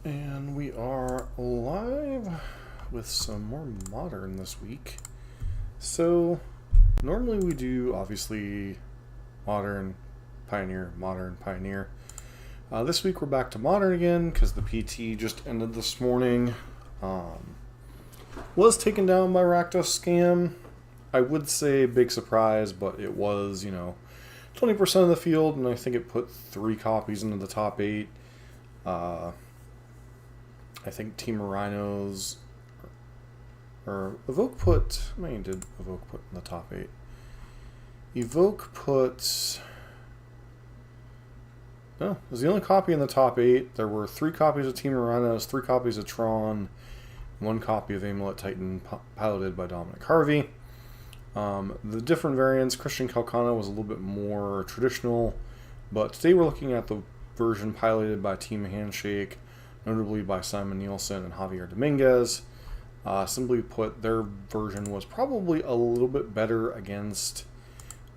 And we are live with some more Modern this week. So, normally we do, obviously, Modern, Pioneer, Modern, Pioneer. This week we're back to Modern again, because the PT just ended this morning. Was taken down by Rakdos Scam. I would say big surprise, but it was, 20% of the field, and I think it put 3 copies into the top 8. I think Team Rhinos or Evoke put. How many did Evoke put in the top 8? Evoke put. No, it was the only copy in the top 8. There were 3 copies of Team Rhinos, 3 copies of Tron, 1 copy of Amulet Titan piloted by Dominic Harvey. The different variants, Christian Calcana was a little bit more traditional, but today we're looking at the version piloted by Team Handshake, notably by Simon Nielsen and Javier Dominguez. Simply put, their version was probably a little bit better against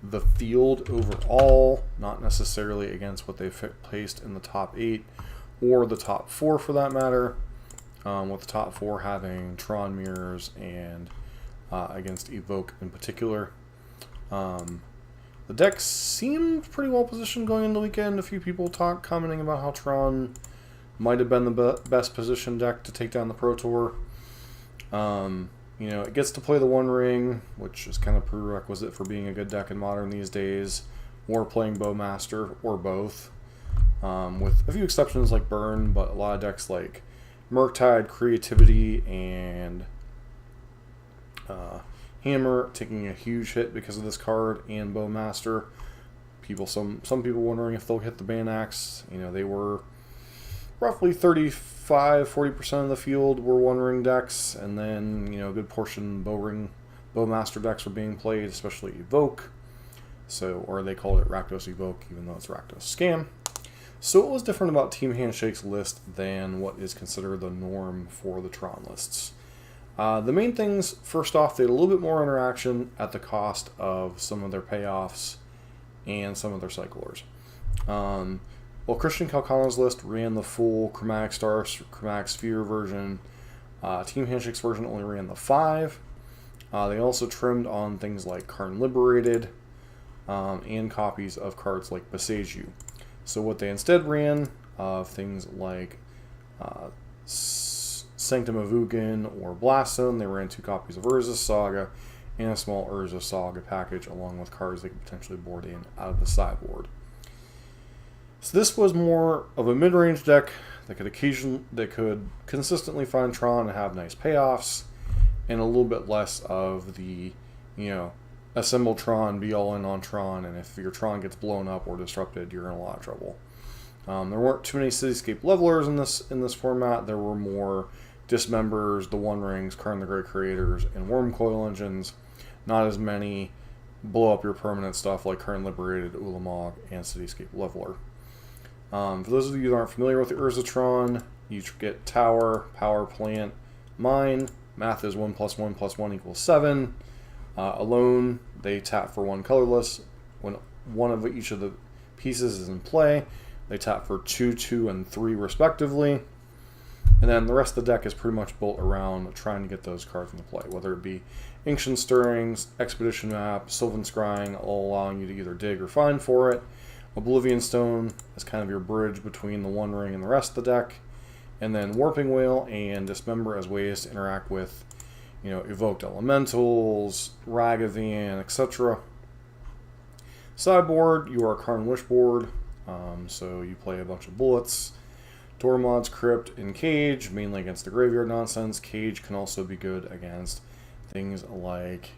the field overall, not necessarily against what they placed in the top 8 or the top 4 for that matter, with the top 4 having Tron mirrors and against Evoke in particular. The deck seemed pretty well positioned going into the weekend. A few people commenting about how Tron might have been the best positioned deck to take down the Pro Tour. It gets to play the One Ring, which is kind of prerequisite for being a good deck in Modern these days, or playing Bowmaster, or both. With a few exceptions like Burn, but a lot of decks like Murktide, Creativity, and Hammer taking a huge hit because of this card, and Bowmaster. Some people wondering if they'll hit the Banax. They were roughly 35-40% of the field were One Ring decks, and then a good portion Bowmaster decks were being played, especially Evoke. Or they called it Rakdos Evoke, even though it's Rakdos Scam. So what was different about Team Handshake's list than what is considered the norm for the Tron lists? The main things, first off, they had a little bit more interaction at the cost of some of their payoffs and some of their cyclers. Well, Christian Calcana's list ran the full Chromatic Star, Chromatic Sphere version. Team Handshake's version only ran the 5. They also trimmed on things like Karn Liberated and copies of cards like Besage. So what they instead ran of things like Sanctum of Ugin or Blast Zone, they ran 2 copies of Urza Saga and a small Urza Saga package along with cards they could potentially board in out of the sideboard. So this was more of a mid-range deck that could consistently find Tron and have nice payoffs, and a little bit less of the, assemble Tron, be all in on Tron, and if your Tron gets blown up or disrupted, you're in a lot of trouble. There weren't too many Cityscape levelers in this format. There were more Dismembers, the One Rings, Karn the Great Creators, and Wormcoil engines. Not as many blow up your permanent stuff like Karn Liberated, Ulamog, and Cityscape Leveler. For those of you that aren't familiar with the Urzatron, you get Tower, Power Plant, Mine. Math is 1 + 1 + 1 = 7. Alone, they tap for 1 colorless. When one of each of the pieces is in play, they tap for 2, 2, and 3 respectively. And then the rest of the deck is pretty much built around trying to get those cards into play, whether it be Ancient Stirrings, Expedition Map, Sylvan Scrying, all allowing you to either dig or find for it. Oblivion Stone is kind of your bridge between the One Ring and the rest of the deck. And then Warping Whale and Dismember as ways to interact with, Evoked Elementals, Ragavan, etc. Sideboard, you are a Karn Wish board, so you play a bunch of bullets. Dormod's Crypt and Cage, mainly against the graveyard nonsense. Cage can also be good against things like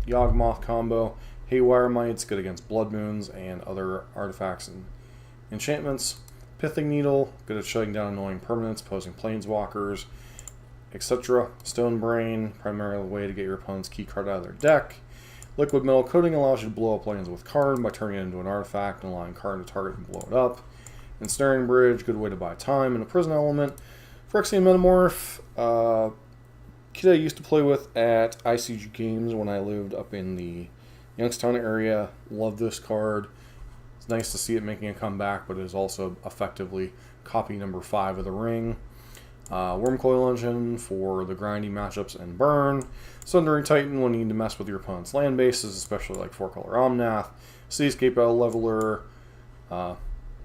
Yawgmoth combo. Haywire Might's good against Blood Moons and other artifacts and enchantments. Pithing Needle, good at shutting down annoying permanents, posing planeswalkers, etc. Stone Brain, primarily a way to get your opponent's key card out of their deck. Liquid Metal Coating allows you to blow up lands with Karn by turning it into an artifact and allowing Karn to target and blow it up. Ensnaring Bridge, good way to buy time, and a Prison Element. Phyrexian Metamorph, kid I used to play with at ICG Games when I lived up in the Youngstown area. Love this card. nice to see it making a comeback, but it is also effectively copy number 5 of the ring. Wormcoil Engine for the grindy matchups and burn. Sundering Titan when you need to mess with your opponent's land bases, especially like 4-color Omnath. Seascape Leveler,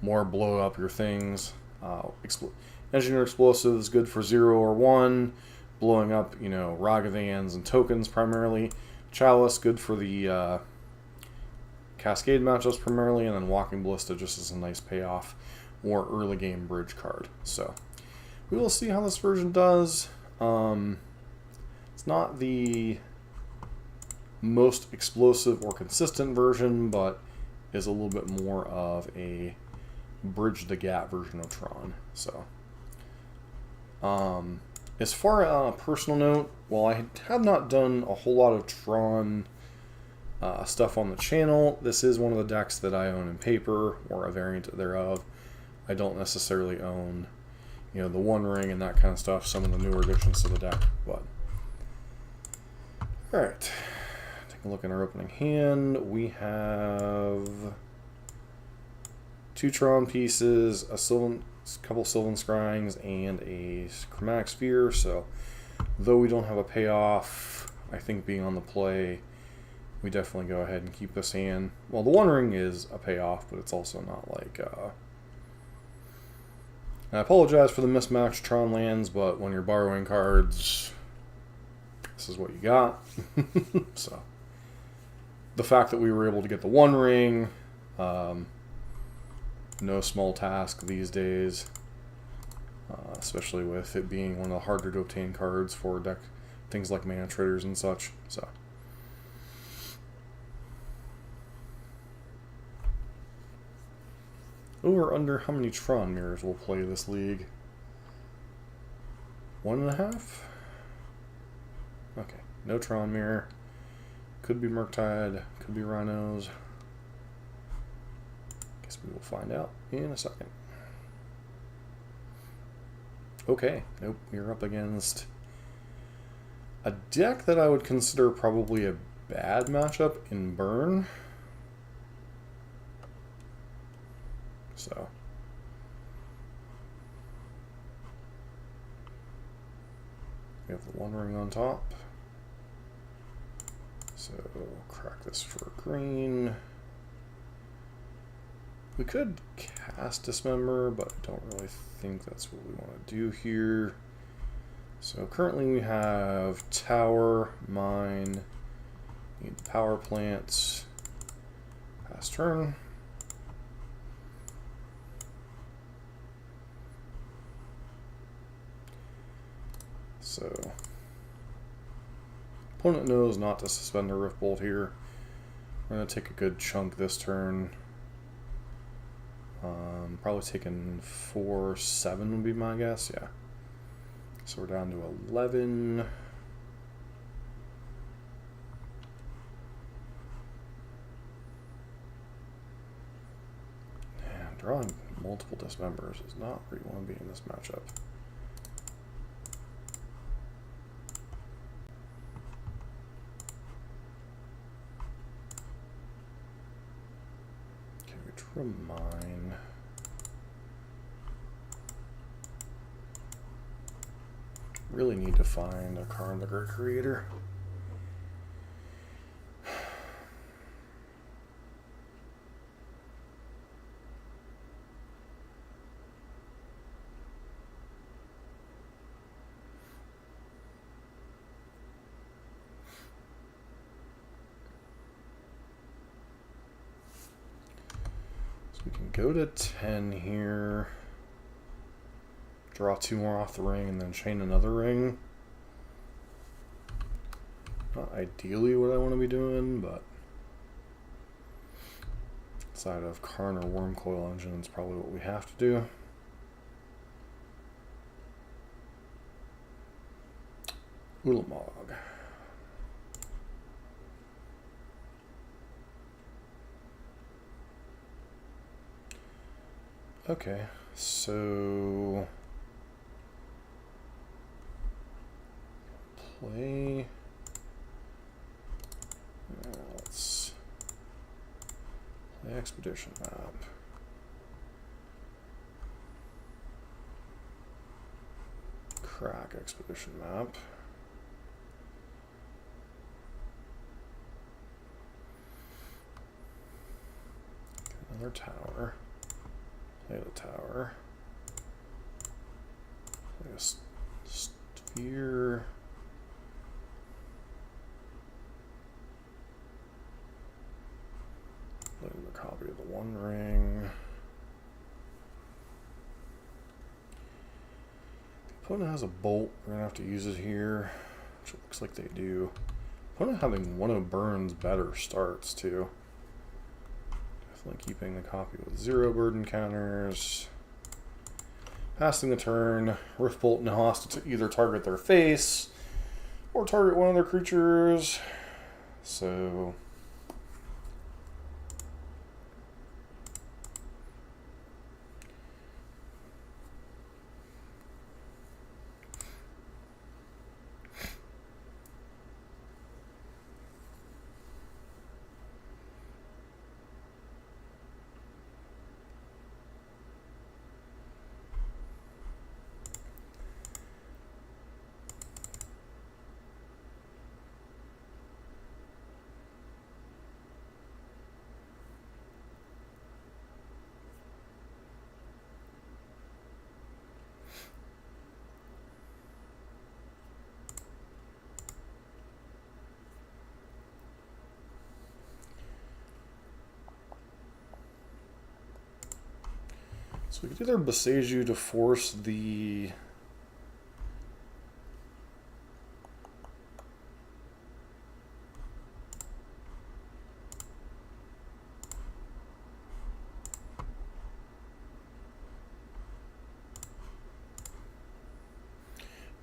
more blow up your things. Engineer Explosives, good for 0 or 1, blowing up, you know, Ragavans and tokens primarily. Chalice, good for the Cascade matchups primarily, and then Walking Ballista just as a nice payoff or early game bridge card. So we will see how this version does. It's not the most explosive or consistent version, but is a little bit more of a bridge the gap version of Tron. So as far as a personal note, while I have not done a whole lot of Tron stuff on the channel, this is one of the decks that I own in paper or a variant thereof. I don't necessarily own, you know, the One Ring and that kind of stuff, some of the newer additions to the deck. But alright, take a look at our opening hand. We have 2 Tron pieces, a couple Sylvan Scryings, and a Chromatic Sphere. So though we don't have a payoff, I think being on the play, we definitely go ahead and keep this hand. Well, the One Ring is a payoff, but it's also not like... I apologize for the mismatched Tron lands, but when you're borrowing cards, this is what you got. So the fact that we were able to get the One Ring, no small task these days, especially with it being one of the harder to obtain cards for deck things like Mana Traders and such. So over under how many Tron mirrors will play this league? 1.5? Okay, no Tron mirror. Could be Murktide, could be Rhinos. Guess we will find out in a second. Okay, nope, you're up against a deck that I would consider probably a bad matchup in Burn. So we have the One Ring on top. So we'll crack this for green. We could cast Dismember, but I don't really think that's what we want to do here. So currently we have Tower, Mine, need the Power Plants, pass turn. So opponent knows not to suspend a Rift Bolt here. We're going to take a good chunk this turn. Probably taking 4-7 would be my guess, yeah. So we're down to 11. And drawing multiple Dismembers is not where you want to be in this matchup. Okay, we draw Mine. Really need to find a Karn the Great Creator. So we can go to 10 here. Draw 2 more off the ring and then chain another ring. Not ideally what I want to be doing, but outside of Karn or Wormcoil Engine is probably what we have to do. Ulamog. Okay, so play. Let's The expedition map. Crack expedition map. Another tower. Play the tower. Play a sphere. Play a copy of the One Ring. The opponent has a bolt. We're going to have to use it here, which it looks like they do. Opponent having one of Burns better starts, too. Definitely keeping the copy with 0 burden counters. Passing the turn. Rift Bolt now has to either target their face or target one of their creatures. So... So we could either besiege you to force the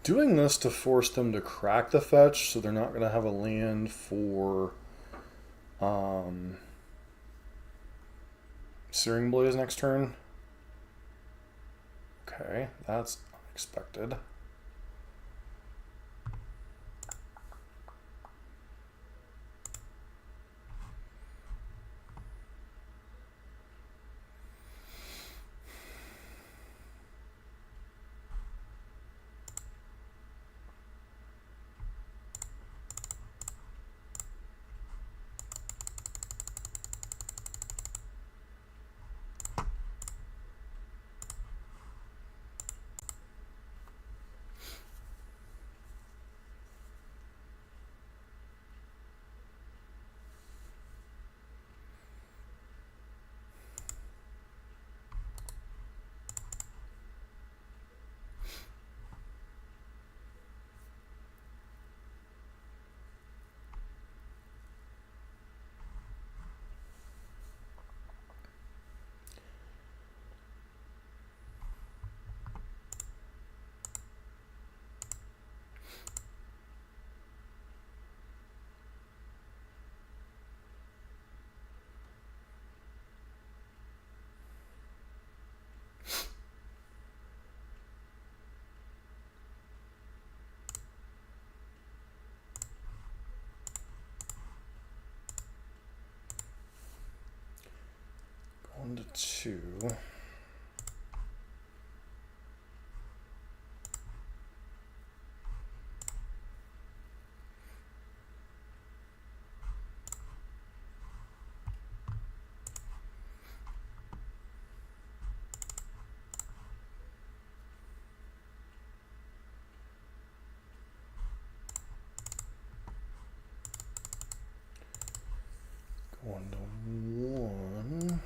doing this to force them to crack the fetch, so they're not going to have a land for Searing Blaze next turn. Okay, that's unexpected. One to two. One to one.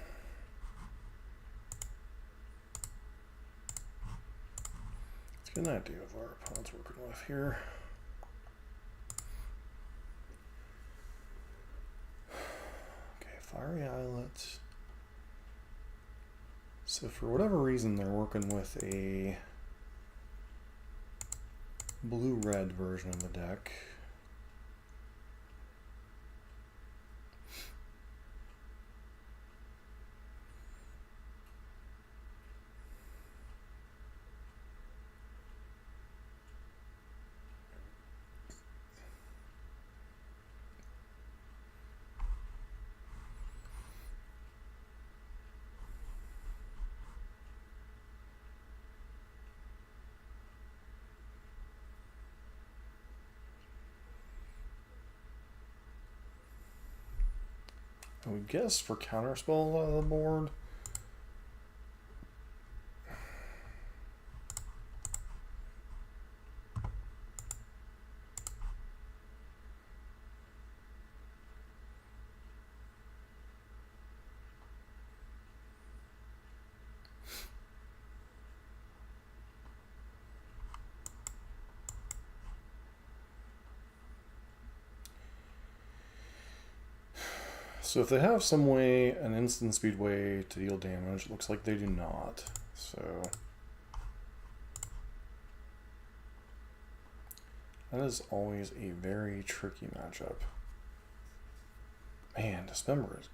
Let's get an idea of what our opponent's working with here. Okay, Fiery Islet. So for whatever reason, they're working with a blue-red version of the deck. I would guess for counterspells out of the board. So if they have some way, an instant speed way to deal damage, it looks like they do not. So that is always a very tricky matchup. Man, Dismember is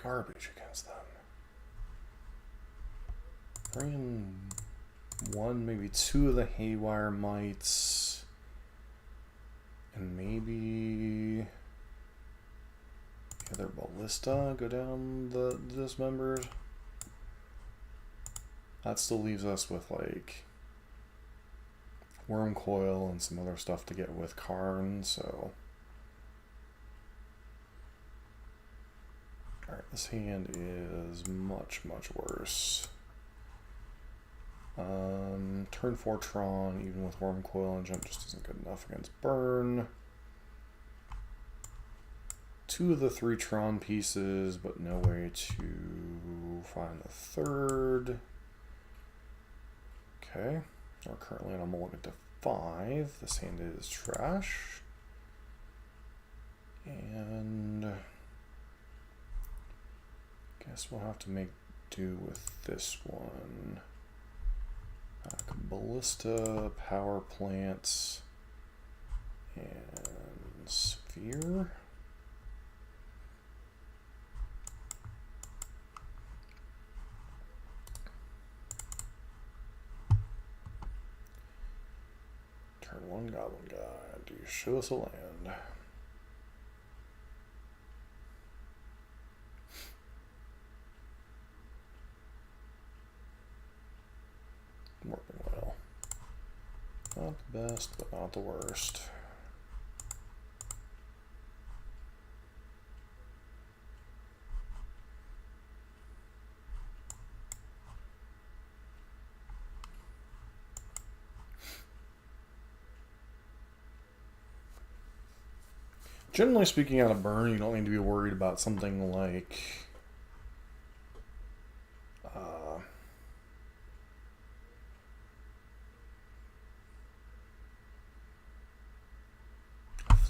garbage against them. Bring in one, maybe two of the Haywire Mites, and maybe their Ballista go down the Dismembers. That still leaves us with like Worm Coil and some other stuff to get with Karn, so. Alright, this hand is much, much worse. Turn 4 Tron, even with Worm Coil and Jump, just isn't good enough against Burn. 2 of the 3 Tron pieces, but no way to find the third. Okay, we're currently on a mulligan to 5. This hand is trash. And guess we'll have to make do with this one. Ballista, Power Plants, and Sphere. Turn 1 Goblin Guy. Do you show us a land? Working well. Not the best, but not the worst. Generally speaking, out of Burn, you don't need to be worried about something like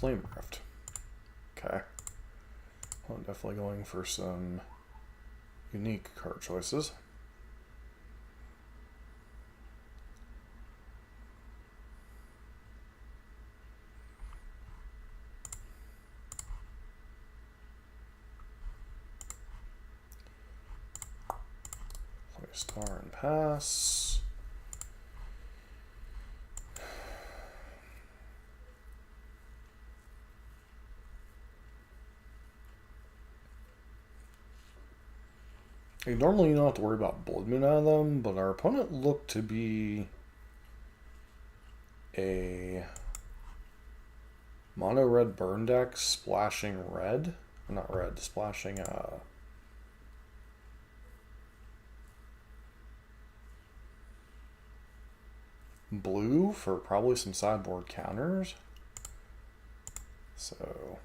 Flame Rift. Okay. Well, I'm definitely going for some unique card choices. Play Star and pass. Normally you don't have to worry about Blood Moon out of them, but our opponent looked to be a mono red burn deck splashing red. Not red, splashing blue for probably some sideboard counters. So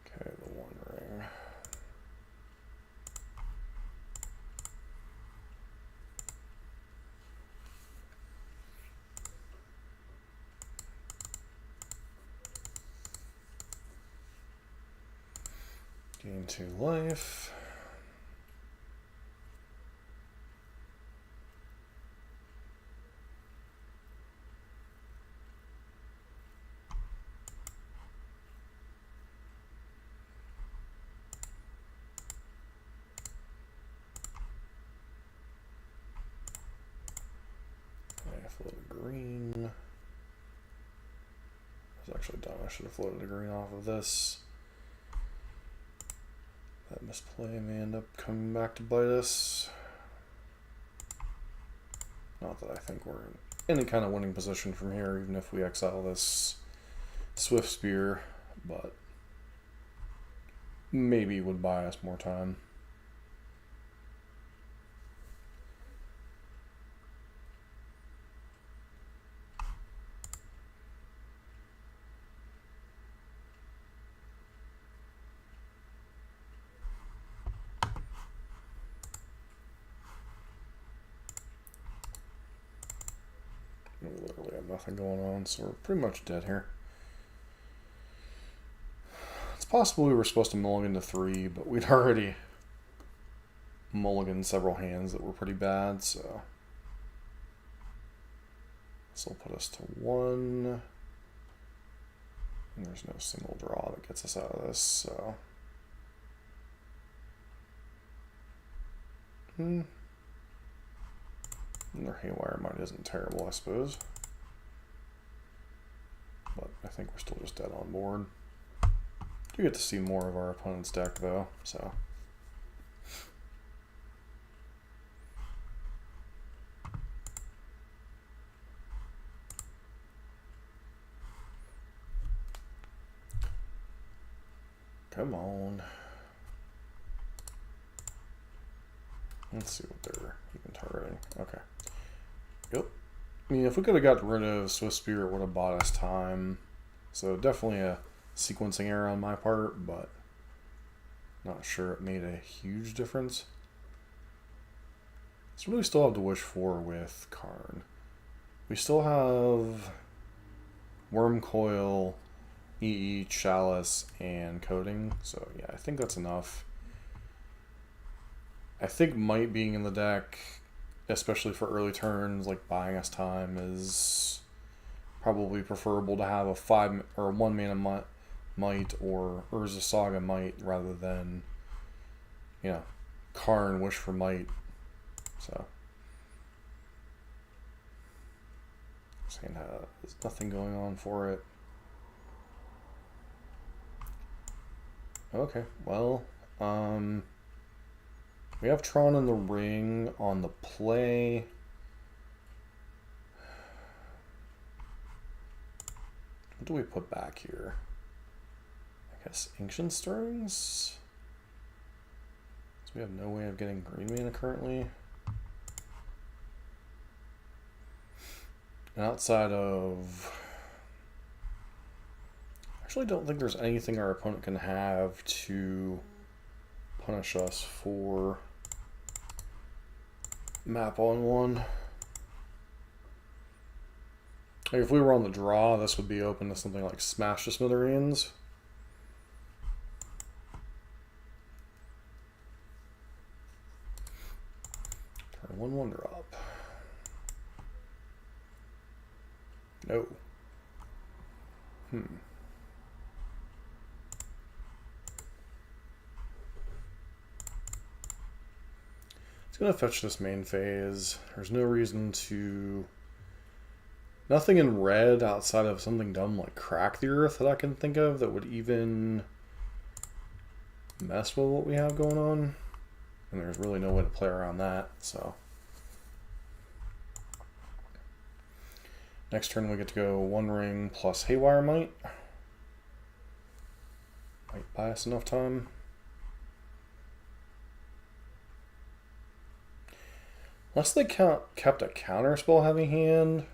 okay, the One Ring. Gain 2 life. Life a little green. was actually dumb. I should have floated a green off of this. That misplay may end up coming back to bite us. Not that I think we're in any kind of winning position from here, even if we exile this Swift Spear, but maybe would buy us more time. We literally have nothing going on, so we're pretty much dead here. It's possible we were supposed to mulligan to 3, but we'd already mulliganed several hands that were pretty bad, so this will put us to 1. And there's no single draw that gets us out of this, so and their Haywire Might isn't terrible, I suppose. But I think we're still just dead on board. Do get to see more of our opponent's deck, though, so. Come on. Let's see what they're even targeting. Okay. Yep. I mean, if we could have got rid of Swift Spear, it would have bought us time. So definitely a sequencing error on my part, but not sure it made a huge difference. So what do we still have to wish for with Karn? We still have Worm Coil, EE, Chalice, and Coding. So yeah, I think that's enough. I think Might being in the deck, especially for early turns, like buying us time, is probably preferable to have a 5 or 1 mana Might or Urza Saga Might rather than, you know, Karn Wish for Might. So saying there's nothing going on for it. Okay, well, we have Tron in the ring on the play. What do we put back here? I guess Ancient Stirrings? So we have no way of getting green mana currently. And outside of... I actually don't think there's anything our opponent can have to punish us for map on 1. Like if we were on the draw, this would be open to something like Smash to Smithereens. Turn 1/1 drop. No. It's going to fetch this main phase. There's no reason to... Nothing in red outside of something dumb like Crack the Earth that I can think of that would even mess with what we have going on. And there's really no way to play around that, so... Next turn we get to go 1 ring plus Haywire Might. Might buy us enough time. Unless they kept a counterspell heavy hand,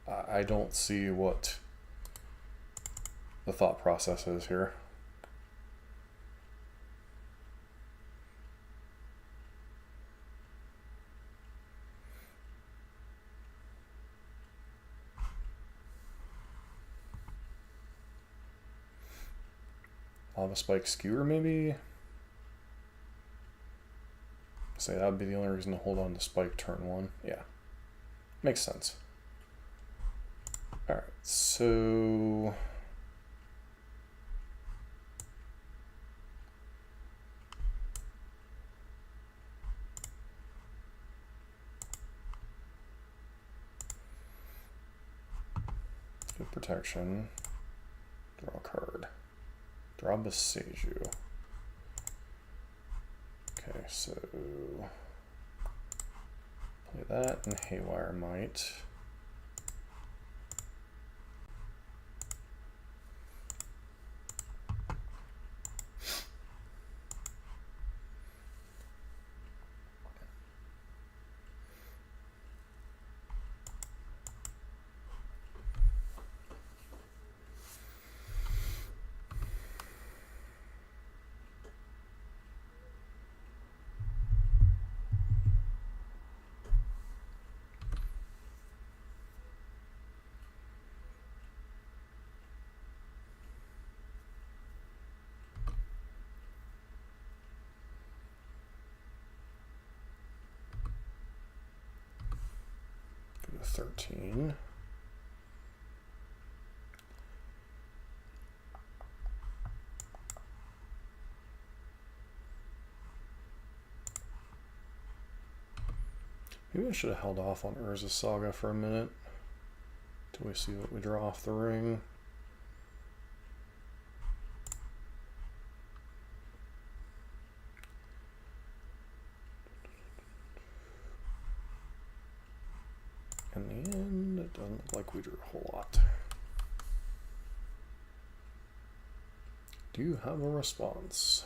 I don't see what the thought process is here. Lava Spike Skewer, maybe? Say that would be the only reason to hold on to Spike turn 1. Yeah. Makes sense. Alright, so... Good protection. Draw a card. Draw Beseju. Okay, so play that and Haywire Might. Go to 13. Maybe I should have held off on Urza Saga for a minute till we see what we draw off the ring. In the end, it doesn't look like we drew a whole lot. Do you have a response?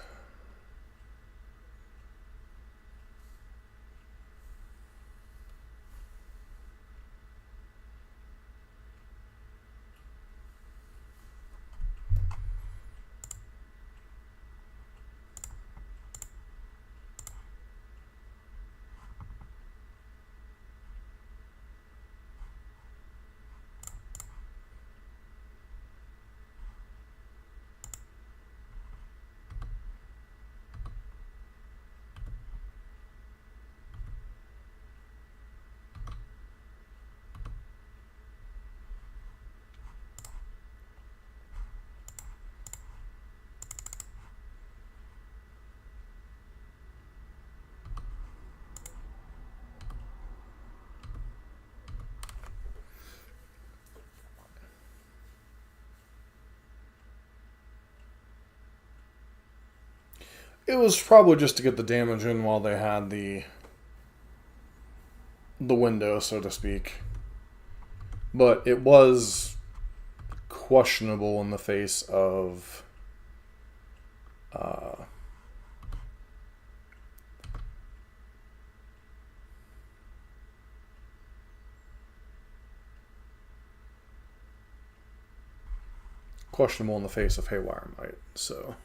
It was probably just to get the damage in while they had the window, so to speak. But it was questionable in the face of Haywire Might, so.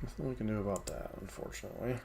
Nothing we can do about that, unfortunately.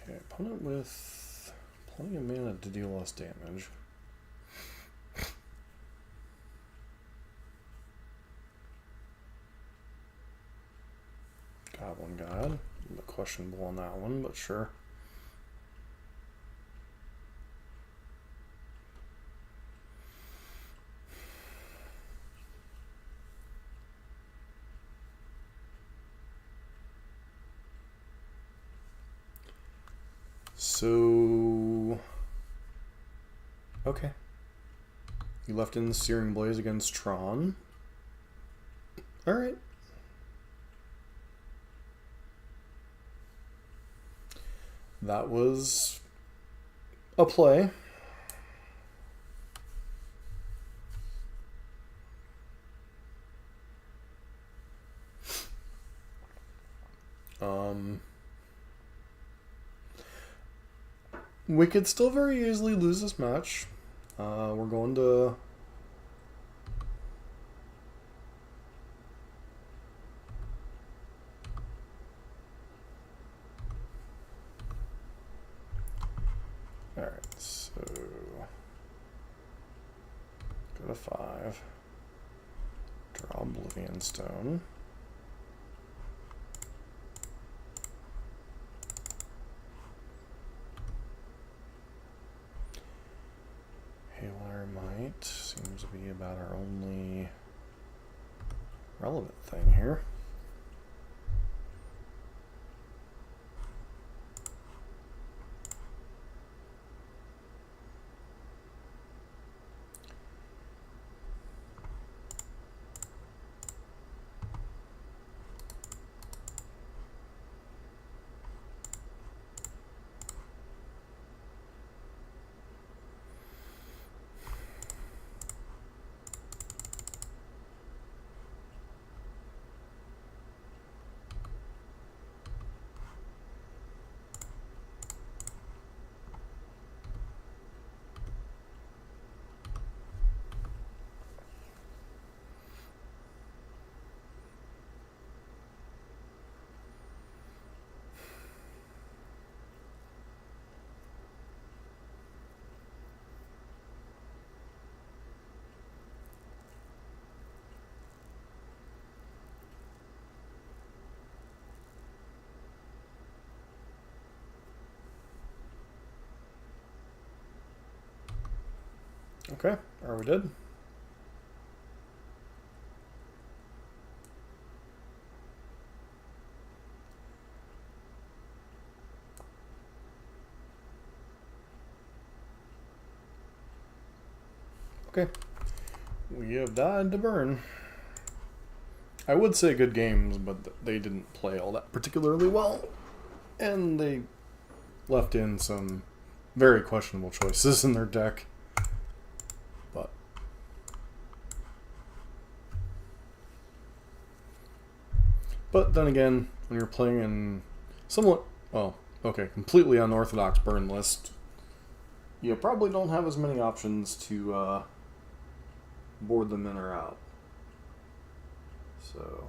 Okay, opponent with plenty of mana to deal less damage. Goblin God. A little bit questionable on that one, but sure. So, okay. You left in the Searing Blaze against Tron. Alright. That was a play. We could still very easily lose this match. We're going to... Alright, so... Go to 5. Draw Oblivion Stone. Haywire Might seems to be about our only relevant thing here. Okay, are we dead? Okay, we have died to burn. I would say good games, but they didn't play all that particularly well. And they left in some very questionable choices in their deck. But then again, when you're playing in somewhat, well, okay, completely unorthodox burn list, you probably don't have as many options to board them in or out. So...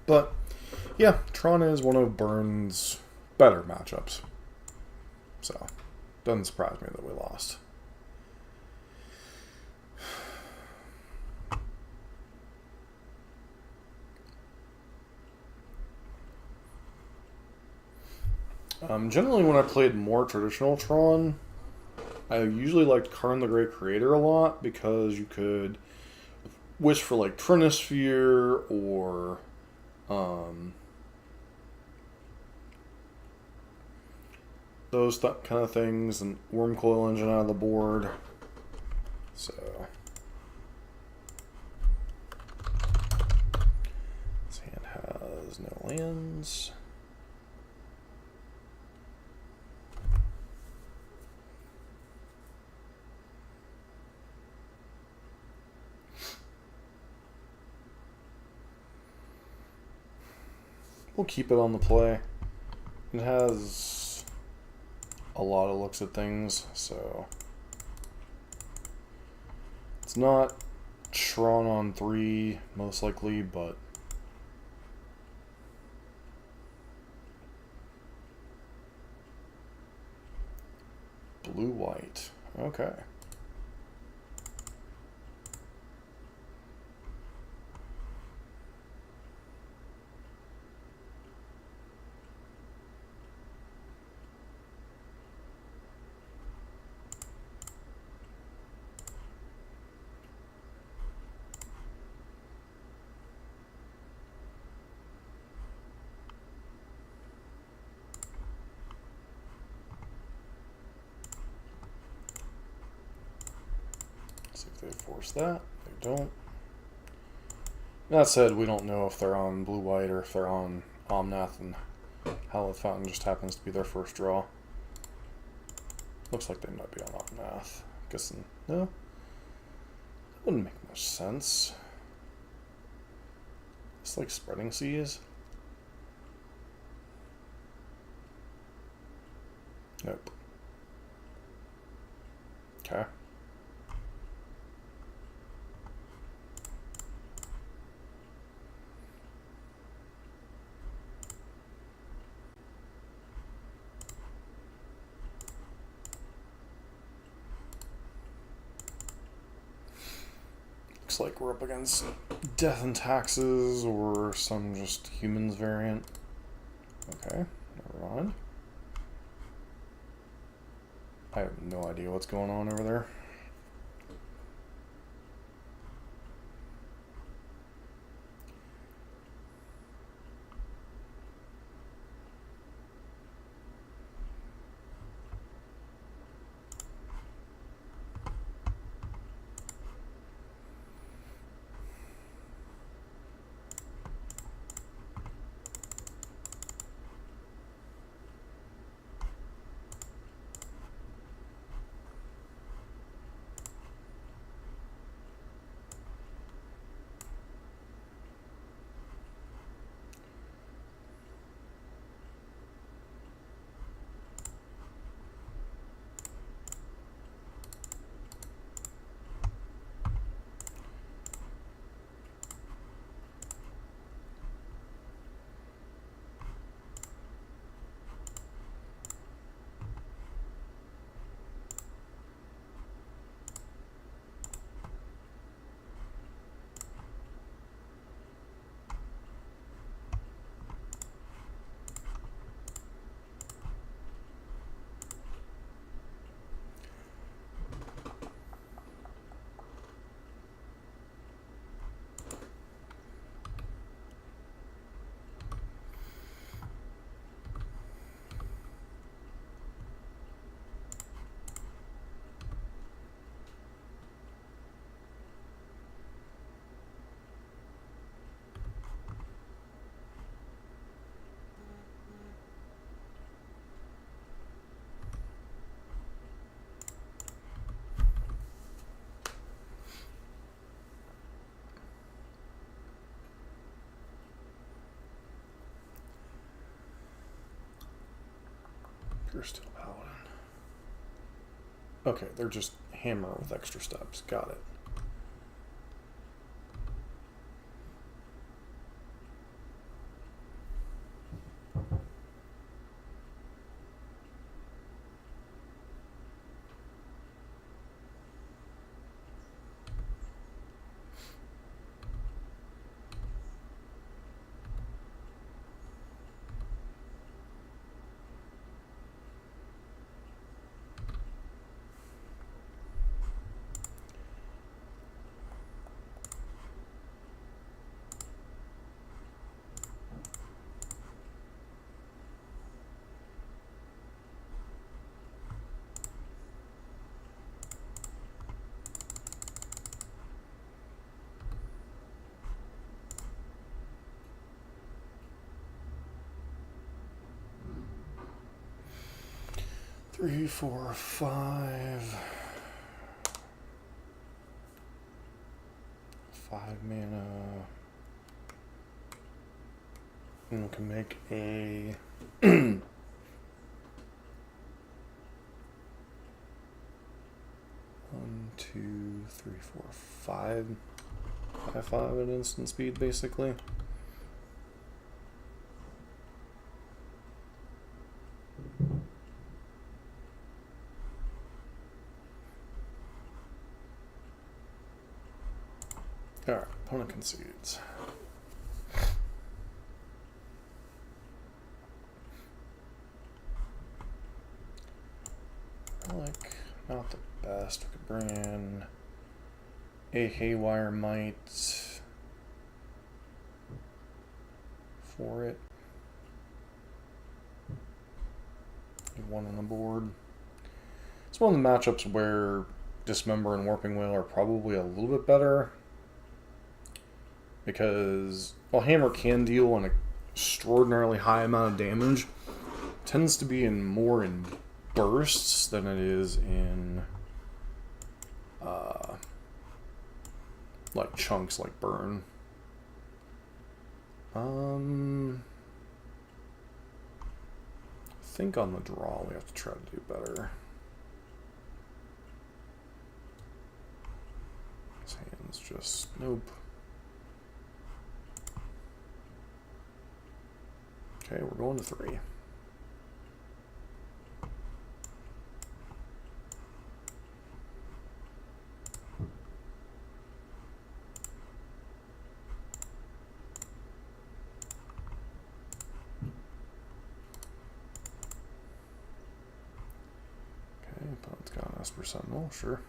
But, yeah, Tron is one of Burn's better matchups. So, doesn't surprise me that we lost. Generally, when I played more traditional Tron, I usually liked Karn the Great Creator a lot because you could wish for, like, Trinisphere or... those kind of things, and Wormcoil Engine out of the board. So this hand has no lands. We'll keep it on the play. It has a lot of looks at things, so it's not Tron on 3 most likely, but blue-white. Okay. See if they force that. They don't. That said, we don't know if they're on blue-white or if they're on Omnath, and Hallowed Fountain just happens to be their first draw. Looks like they might be on Omnath. Guessing, no? That wouldn't make much sense. It's like Spreading Seas. Nope. Okay. Looks like we're up against Death and Taxes or some just Humans variant. Okay, never mind. I have no idea what's going on over there. Pure Steel Paladin. Okay, they're just hammer with extra steps. Got it. Three, 4, 5. 5 mana. And we can make a 1, 2, 3, 4, 5. 5 at instant speed, basically. Alright, opponent concedes. Like, not the best. We could bring in a Haywire Might for it. One on the board. It's one of the matchups where Dismember and Warping Wail are probably a little bit better. Because while Hammer can deal an extraordinarily high amount of damage, it tends to be more in bursts than it is in like chunks like Burn. I think on the draw we have to try to do better. His hand's just nope. Okay, we're going to 3. Opponent's got an Esper Sentinel, sure.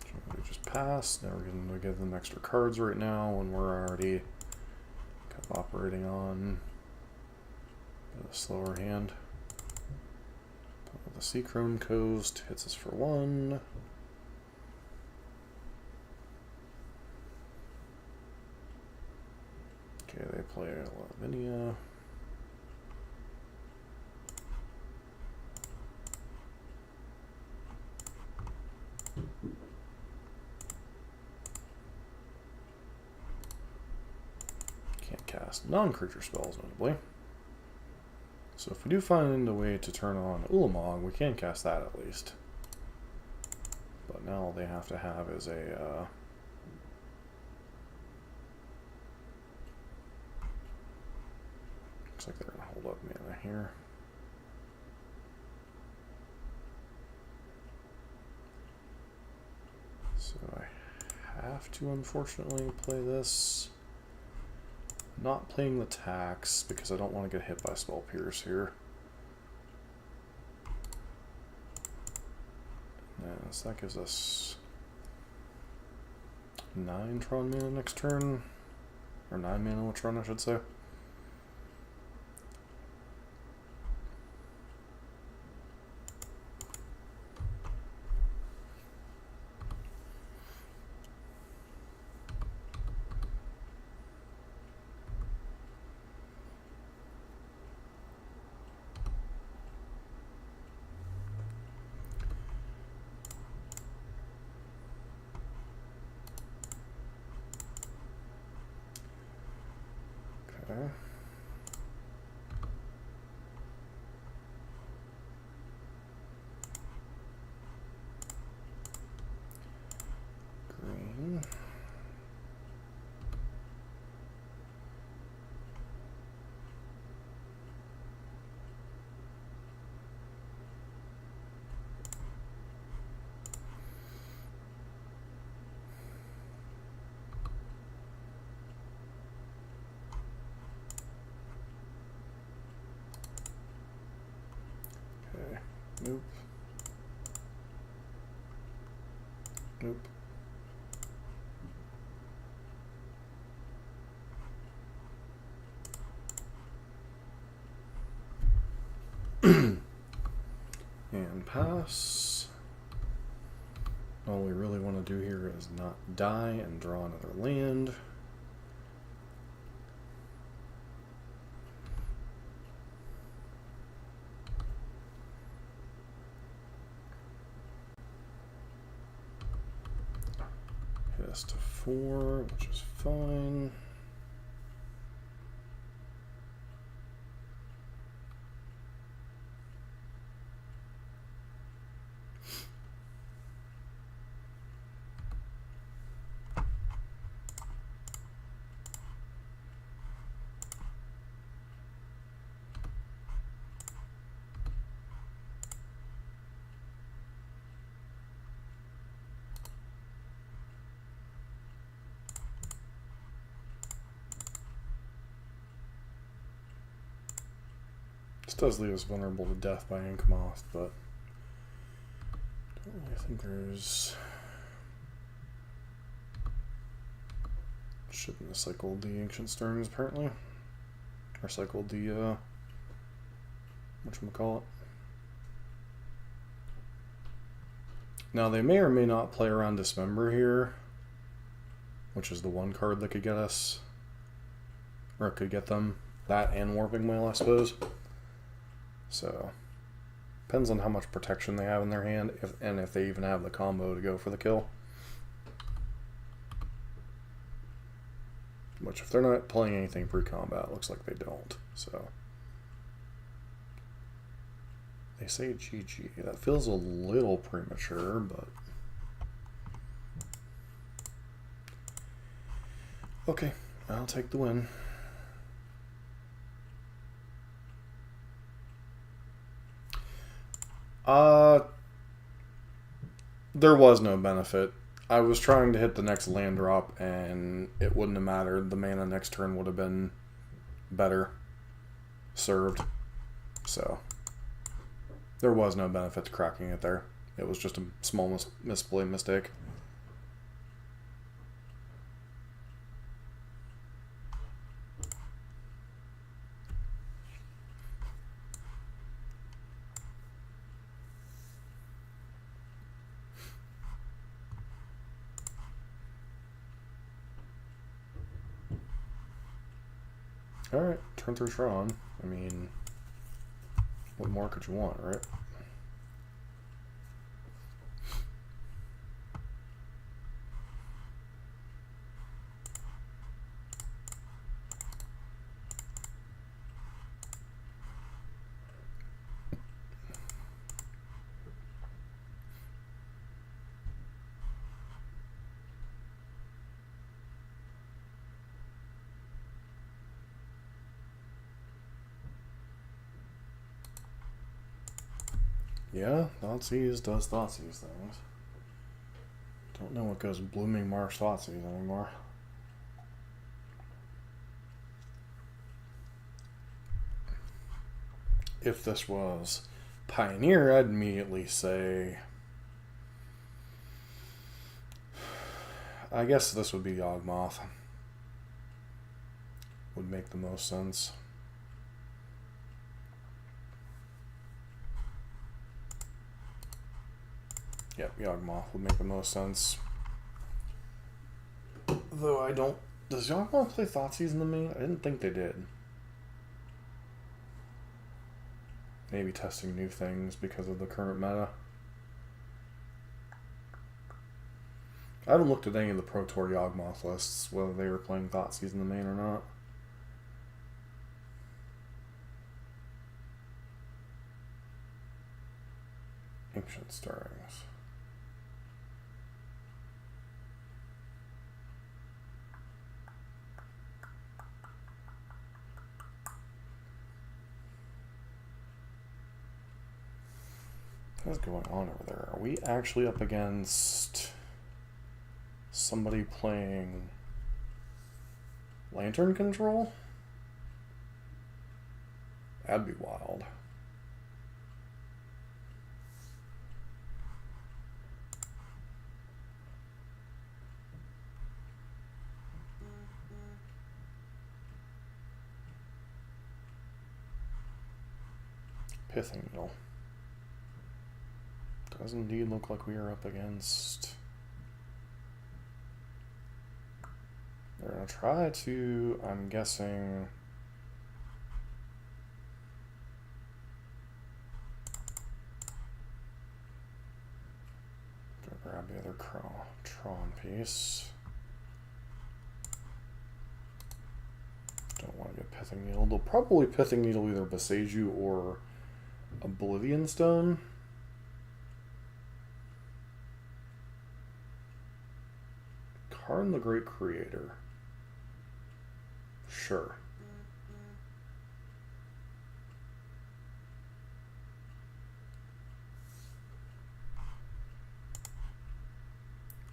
So we just pass. Now we're going to give them extra cards right now when we're already kind of operating on a slower hand. The Seachrome Coast hits us for 1. Okay, they play Lavinia. Can't cast non-creature spells, notably. So if we do find a way to turn on Ulamog, we can cast that at least. But now all they have to have is a... looks like they're going to hold up mana here. So I have to, unfortunately, play this. Not playing the tax because I don't want to get hit by Spell Pierce here. And so that gives us 9 Tron mana next turn. Or 9 mana with Tron, I should say. Okay. Green. Okay. Nope. Nope. And pass. All we really want to do here is not die and draw another land. Hit us to 4, which is fine. This does leave us vulnerable to death by Ink Moth, but I don't really think there's... Shouldn't have cycled the Ancient Sterns, apparently. Or cycled the, whatchamacallit. Now they may or may not play around Dismember here, which is the one card that could get us, or could get them. That and Warping Wail, I suppose. So, depends on how much protection they have in their hand, and if they even have the combo to go for the kill. Which, if they're not playing anything pre-combat, looks like they don't. So, they say GG. That feels a little premature, but okay, I'll take the win. There was no benefit. I was trying to hit the next land drop, and it wouldn't have mattered. The mana next turn would have been better served. So, there was no benefit to cracking it there. It was just a small misplay mistake. Alright, turn 3 Tron. I mean, what more could you want, right? Yeah, Thoughtseize does Thoughtseize things. Don't know what goes Blooming Marsh Thoughtseize anymore. If this was Pioneer, I'd immediately say, I guess this would be Yawgmoth. Would make the most sense. Yep, Yawgmoth would make the most sense. Though I don't... Does Yawgmoth play Thoughtseize in the main? I didn't think they did. Maybe testing new things because of the current meta. I haven't looked at any of the Pro Tour Yawgmoth lists, whether they were playing Thoughtseize in the main or not. Ancient Stirrings. What's going on over there? Are we actually up against somebody playing Lantern Control? That'd be wild. Pithing Needle. Does indeed look like we are up against... They're going to try to, I'm guessing... Gonna grab the other Tron piece. Don't want to get Pithing Needle. They'll probably Pithing Needle either Boseiju or Oblivion Stone. Karn the Great Creator. Sure.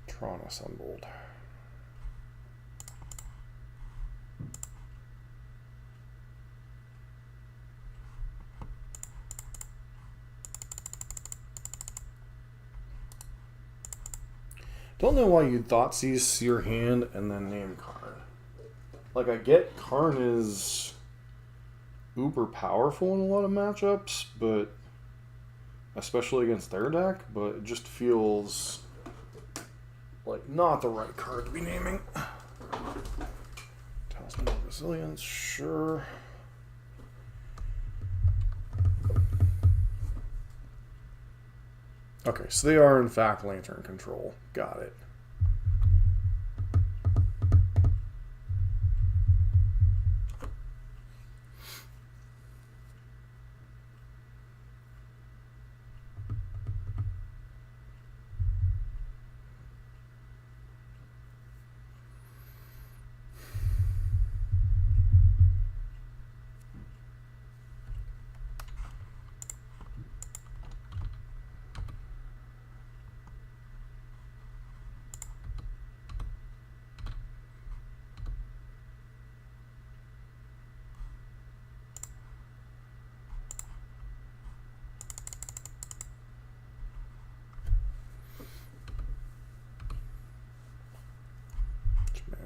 Tron assembled. Don't know why you'd Thoughtseize your hand and then name Karn. Like, I get Karn is uber powerful in a lot of matchups, but especially against their deck, but it just feels like not the right card to be naming. Talisman of Resilience, sure. Okay, so they are in fact Lantern Control. Got it.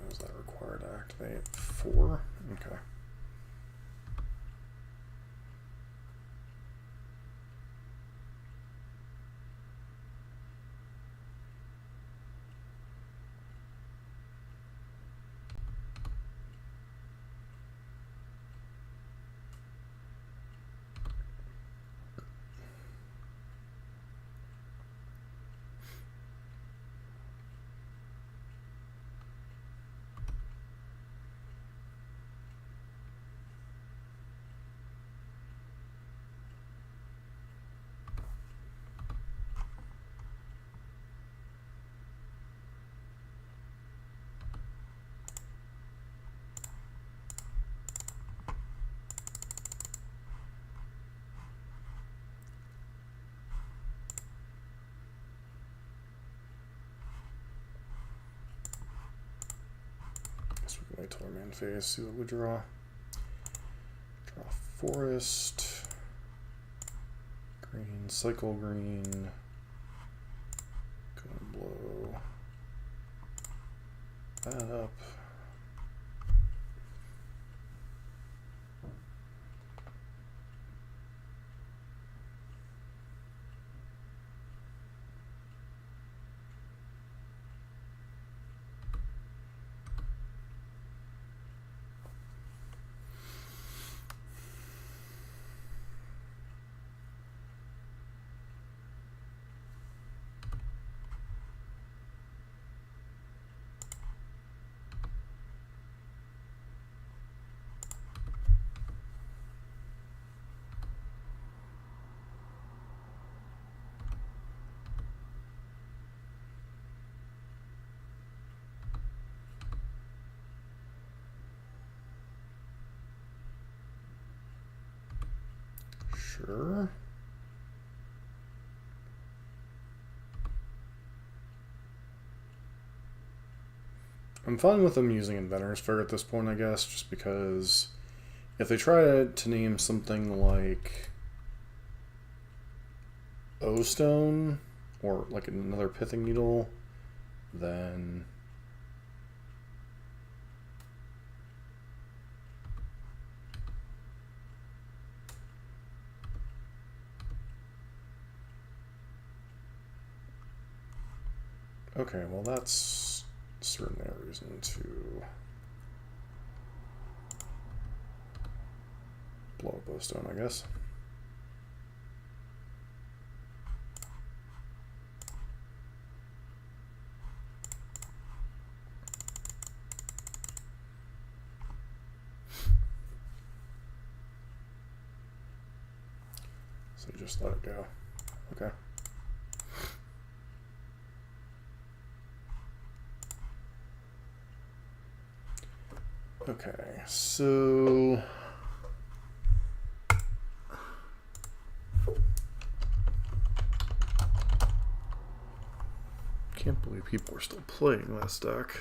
Is that required to activate? 4? Okay. So we can wait till our main phase, see what we draw. Draw Forest. Green, cycle green. Go and blow that up. Sure. I'm fine with them using Inventor's Fair at this point, I guess, just because if they try to name something like O-Stone or like another Pithing Needle, then okay, well that's certainly a reason to blow up O-Stone, I guess. So just let it go. Okay. Okay, so can't believe people are still playing this deck.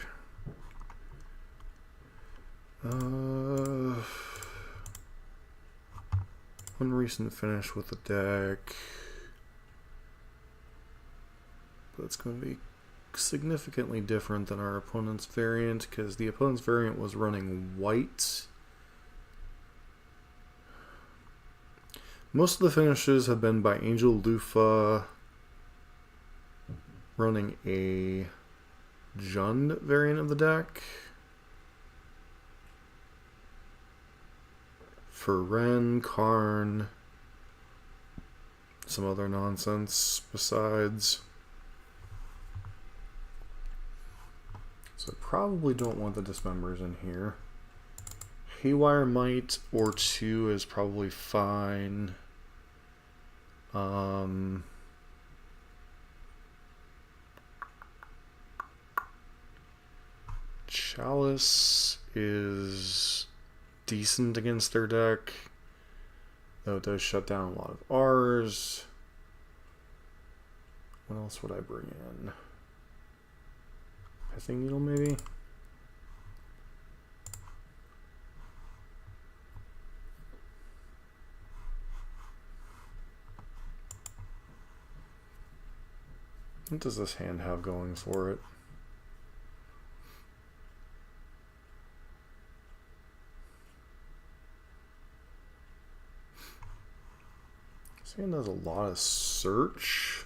One recent finish with the deck, but it's going to be significantly different than our opponent's variant because the opponent's variant was running white. Most of the finishes have been by Angel Lufa running a Jund variant of the deck. For Ren, Karn, some other nonsense besides. So I probably don't want the Dismembers in here. Haywire Might or 2 is probably fine. Chalice is decent against their deck, though it does shut down a lot of R's. What else would I bring in? Pithing Needle, maybe? What does this hand have going for it? This hand does a lot of search.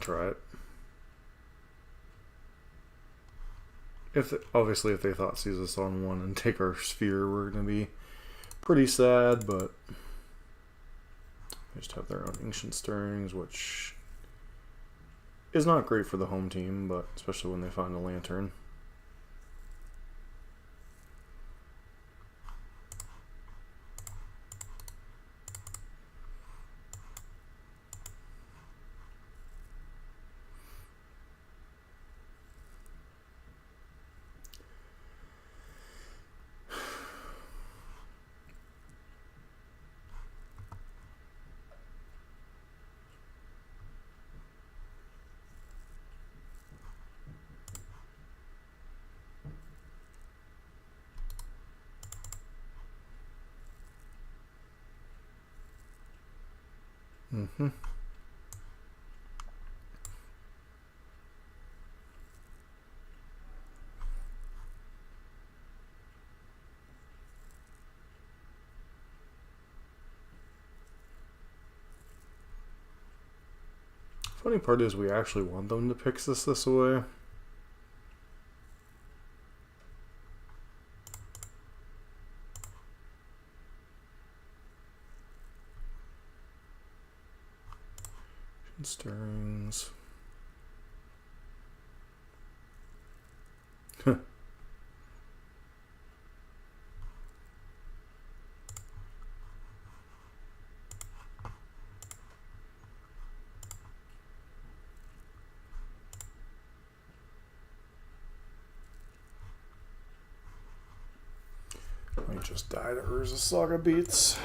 Try it. Obviously, if they thought seize us on 1 and take our sphere, we're going to be pretty sad, but they just have their own Ancient Stirrings, which is not great for the home team, but especially when they find a Lantern. Mm-hmm. Funny part is we actually want them to pick this away. Stirrings. Might just die to Urza Saga beats.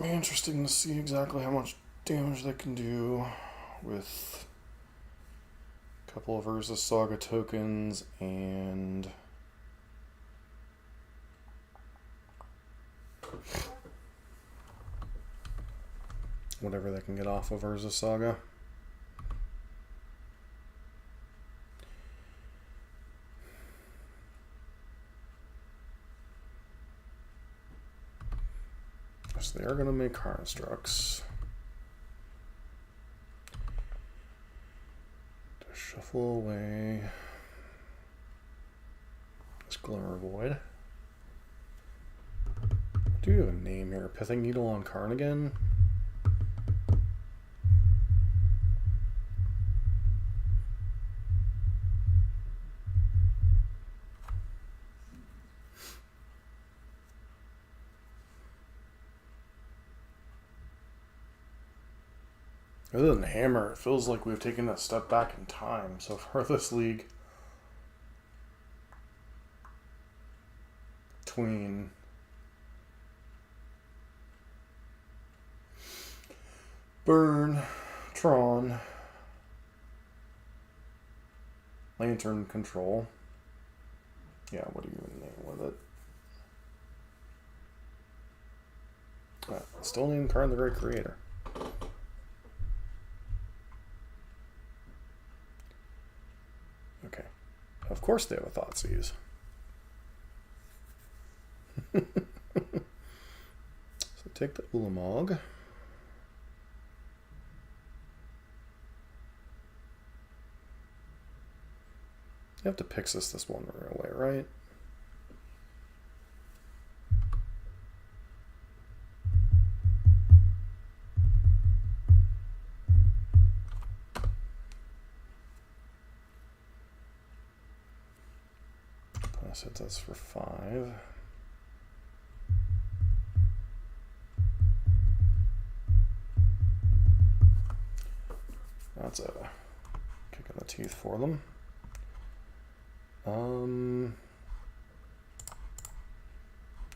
be interesting to see exactly how much damage they can do with a couple of Urza Saga tokens and whatever they can get off of Urza Saga. So they are going to make constructs. To shuffle away this Glimmer Void. Do you have a name here? Pithing Needle on Carnigan? Other than Hammer, it feels like we've taken a step back in time so far this league. Between Burn, Tron, Lantern Control. Yeah, what do you even name with it? Still named Karn the Great Creator. Okay. Of course they have a Thoughtseize. So take the Ulamog. You have to Pixis this one right away, right? So that's for 5. That's a kick in the teeth for them.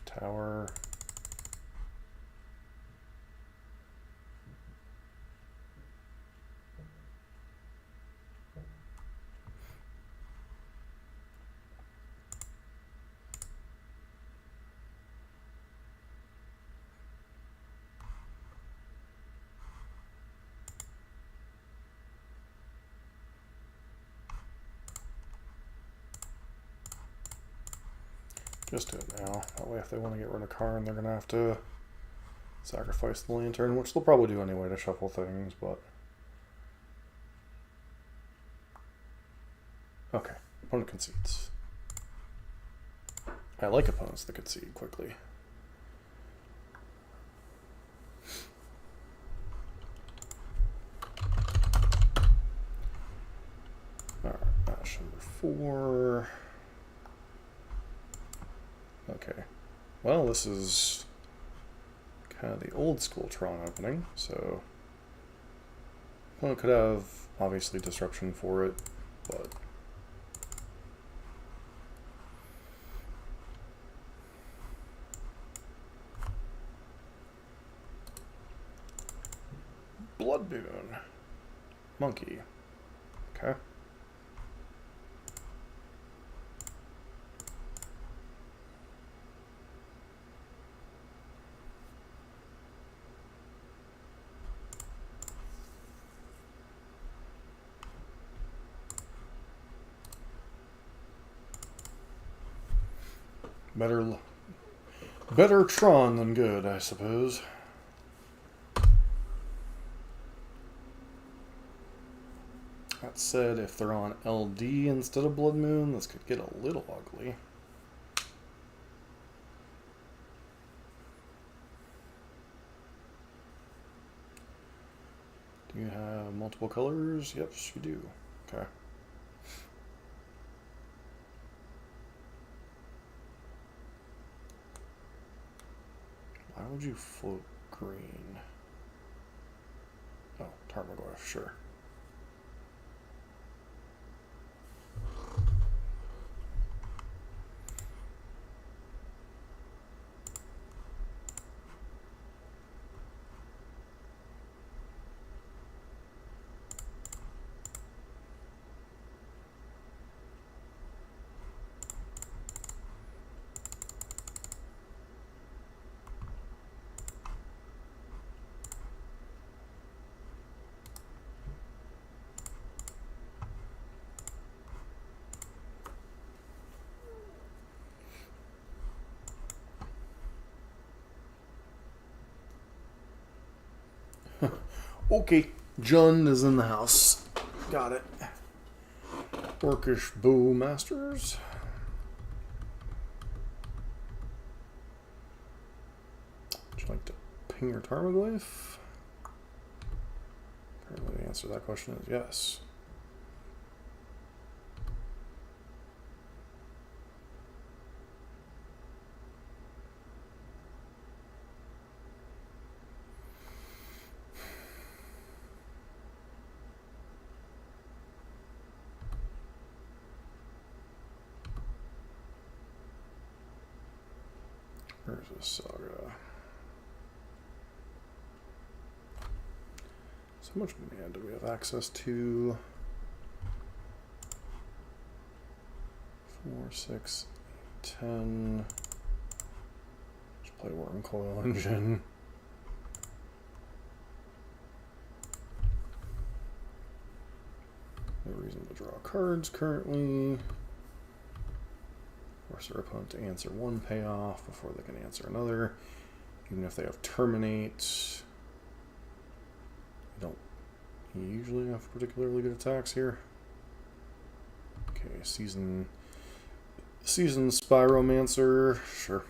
Tower. Just do it now. That way if they want to get rid of Karn, they're going to have to sacrifice the Lantern, which they'll probably do anyway to shuffle things, but... Okay, opponent concedes. I like opponents that concede quickly. Alright, match number 4. Okay, well, this is kind of the old school Tron opening, so opponent could have obviously disruption for it, but Blood Boon, Monkey, okay. Better Tron than good, I suppose. That said, if they're on LD instead of Blood Moon, this could get a little ugly. Do you have multiple colors? Yep, you do. Okay. Why would you float green? Oh, Tarmogoyf, sure. Okay, Jun is in the house. Got it. Orcish Bowmasters. Would you like to ping your Tarmogoyf? Apparently the answer to that question is yes. Where's this saga? So much mana do we have access to? 4, 6, 10. Let's play Worm Coil Engine. No reason to draw cards currently. Force their opponent to answer one payoff before they can answer another. Even if they have Terminate. Don't usually have particularly good attacks here. Okay, Season Spiromancer, sure.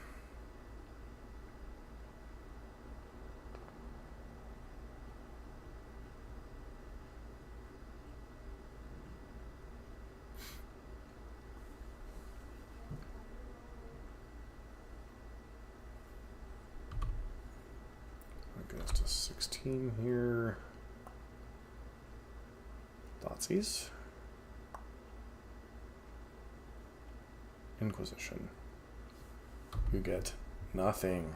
That goes to 16 here. Thoughtseize. Inquisition. You get nothing.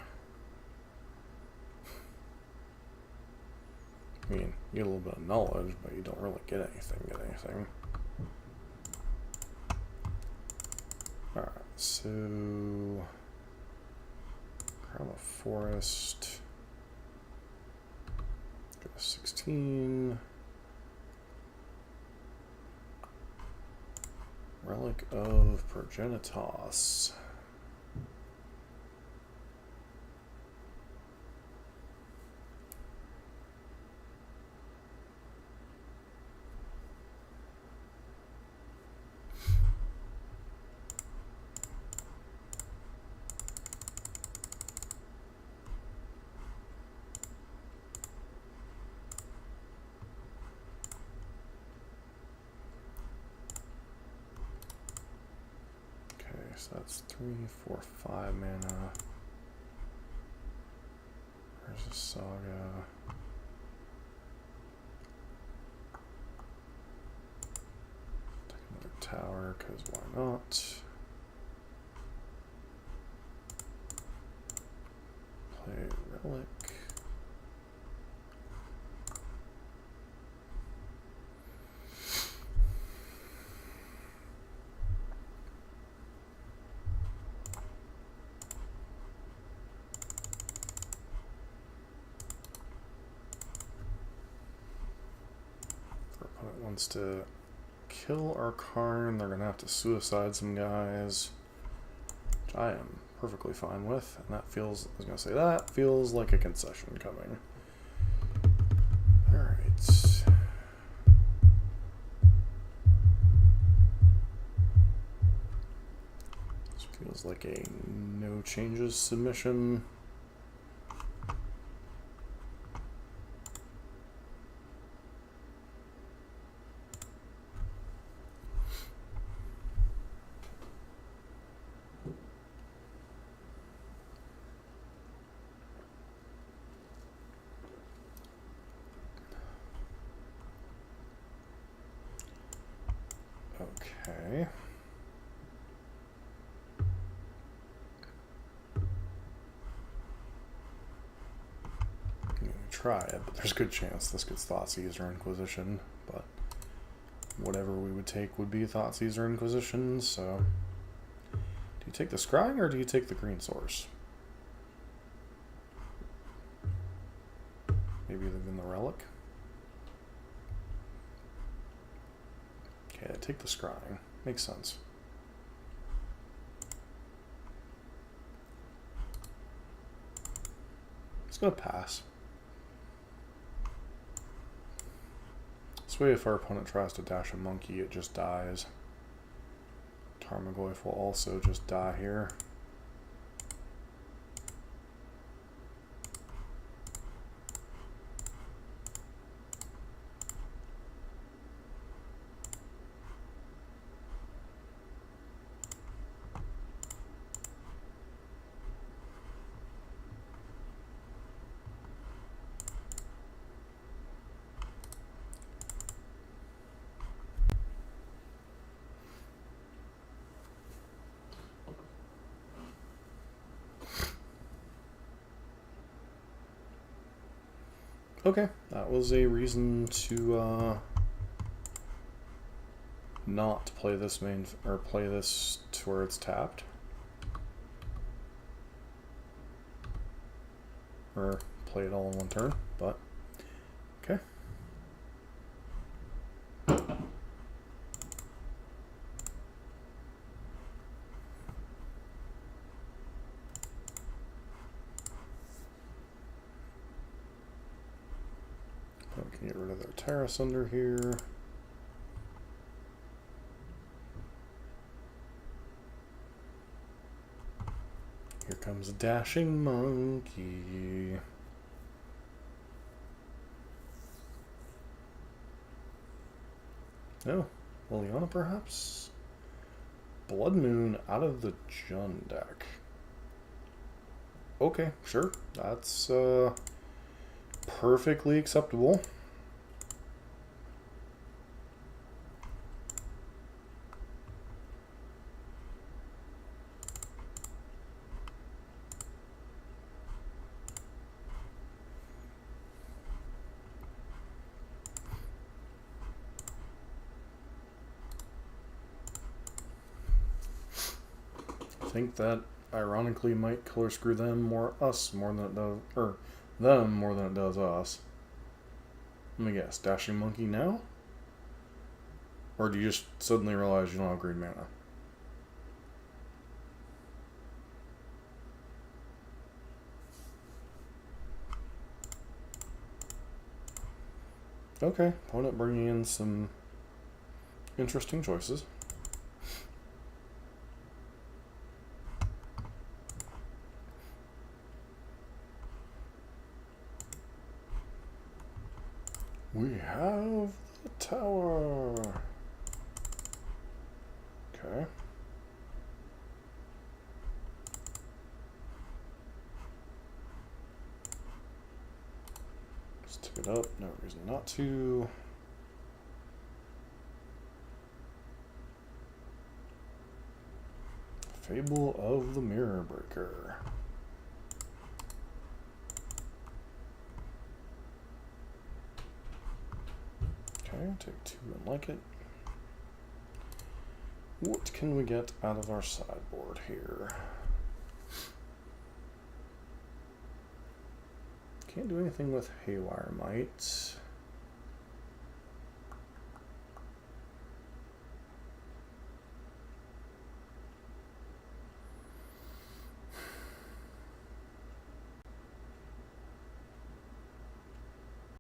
I mean, you get a little bit of knowledge, but you don't really get anything. Alright, so Crown of Forest. Go to 16. Relic of Progenitos. So that's 3, 4, 5 mana. There's a saga. Take another tower, because why not? Play Relic. Wants to kill our Karn, they're gonna have to suicide some guys, which I am perfectly fine with, and that feels, I was gonna say, that feels like a concession coming. Alright. This feels like a no changes submission. Okay. I'm gonna try it, but there's a good chance this gets Thoughtseize or Inquisition, but whatever we would take would be Thoughtseize or Inquisition, so do you take the Scrying or do you take the green source? Maybe even the Relic? Okay, I take the Scrying. Makes sense. It's gonna pass. This way, if our opponent tries to dash a monkey, it just dies. Tarmogoyf will also just die here. Okay, that was a reason to not play this or play this to where it's tapped. Or play it all in one turn, but okay. We can get rid of their terrace under here. Here comes a dashing monkey. Oh, Liliana perhaps? Blood Moon out of the Jund deck. Okay, sure. That's perfectly acceptable. I think that ironically might color screw them more than it does, or them more than it does us. Let me guess, dashing monkey now? Or do you just suddenly realize you don't have green mana? Okay, opponent bringing in some interesting choices. We have the tower. Okay. Let's take it up. No reason not to. Fable of the Mirror Breaker. Okay, take 2 and like it. What can we get out of our sideboard here? Can't do anything with Haywire Might.